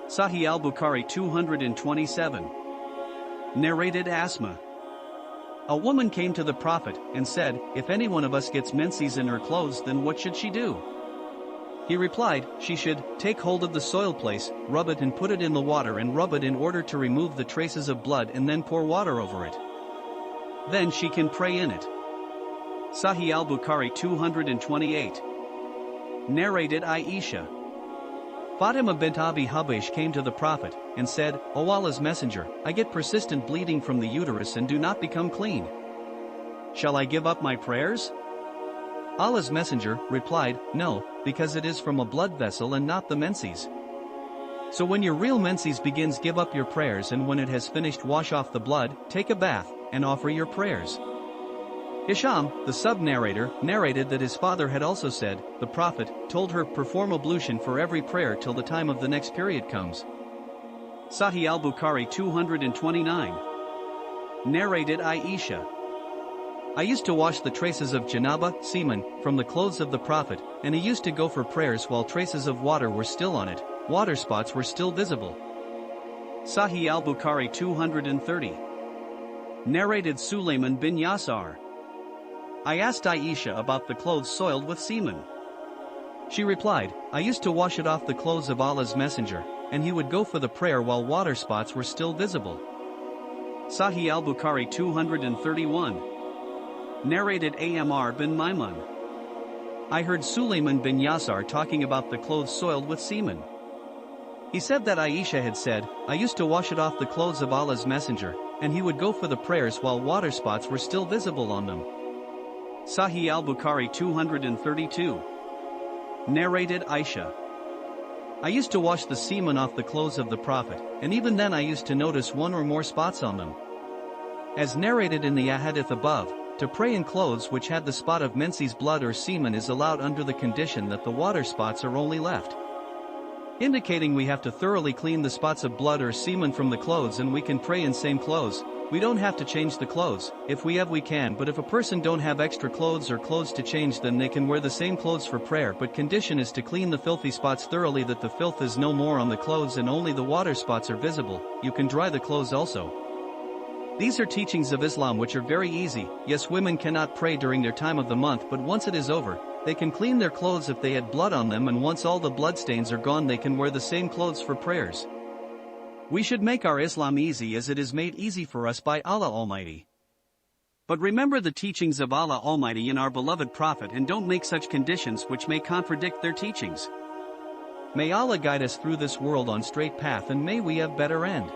Sahih al-Bukhari 227. Narrated Asma. A woman came to the Prophet and said, "If any one of us gets menses in her clothes, then what should she do?" He replied, "She should take hold of the soiled place, rub it and put it in the water and rub it in order to remove the traces of blood and then pour water over it. Then she can pray in it." Sahih al-Bukhari 228. Narrated Aisha. Fatima bint Abi Hubaysh came to the Prophet and said, "O Allah's Messenger, I get persistent bleeding from the uterus and do not become clean. Shall I give up my prayers?" Allah's Messenger replied, "No, because it is from a blood vessel and not the menses. So when your real menses begins, give up your prayers, and when it has finished, wash off the blood, take a bath, and offer your prayers." Hisham, the sub-narrator, narrated that his father had also said, "The Prophet told her, perform ablution for every prayer till the time of the next period comes." Sahih al-Bukhari 229. Narrated Aisha. I used to wash the traces of janaba, semen, from the clothes of the Prophet, and he used to go for prayers while traces of water were still on it, water spots were still visible. Sahih al-Bukhari 230. Narrated Sulayman bin Yasar. I asked Aisha about the clothes soiled with semen. She replied, "I used to wash it off the clothes of Allah's Messenger, and he would go for the prayer while water spots were still visible." Sahih al-Bukhari 231. Narrated Amr bin Maimun. I heard Sulayman bin Yasar talking about the clothes soiled with semen. He said that Aisha had said, "I used to wash it off the clothes of Allah's Messenger, and he would go for the prayers while water spots were still visible on them." Sahih al-Bukhari 232. Narrated Aisha. I used to wash the semen off the clothes of the Prophet, and even then I used to notice one or more spots on them. As narrated in the ahadith above, to pray in clothes which had the spot of menses blood or semen is allowed under the condition that the water spots are only left, indicating we have to thoroughly clean the spots of blood or semen from the clothes, and we can pray in same clothes. We don't have to change the clothes. If we have, we can, but if a person don't have extra clothes or clothes to change, then they can wear the same clothes for prayer, but condition is to clean the filthy spots thoroughly, that the filth is no more on the clothes and only the water spots are visible. You can dry the clothes also. These are teachings of Islam which are very easy. Yes, women cannot pray during their time of the month, but once it is over, they can clean their clothes if they had blood on them, and once all the bloodstains are gone, they can wear the same clothes for prayers. We should make our Islam easy as it is made easy for us by Allah Almighty. But remember the teachings of Allah Almighty and our beloved Prophet, and don't make such conditions which may contradict their teachings. May Allah guide us through this world on straight path, and may we have better end.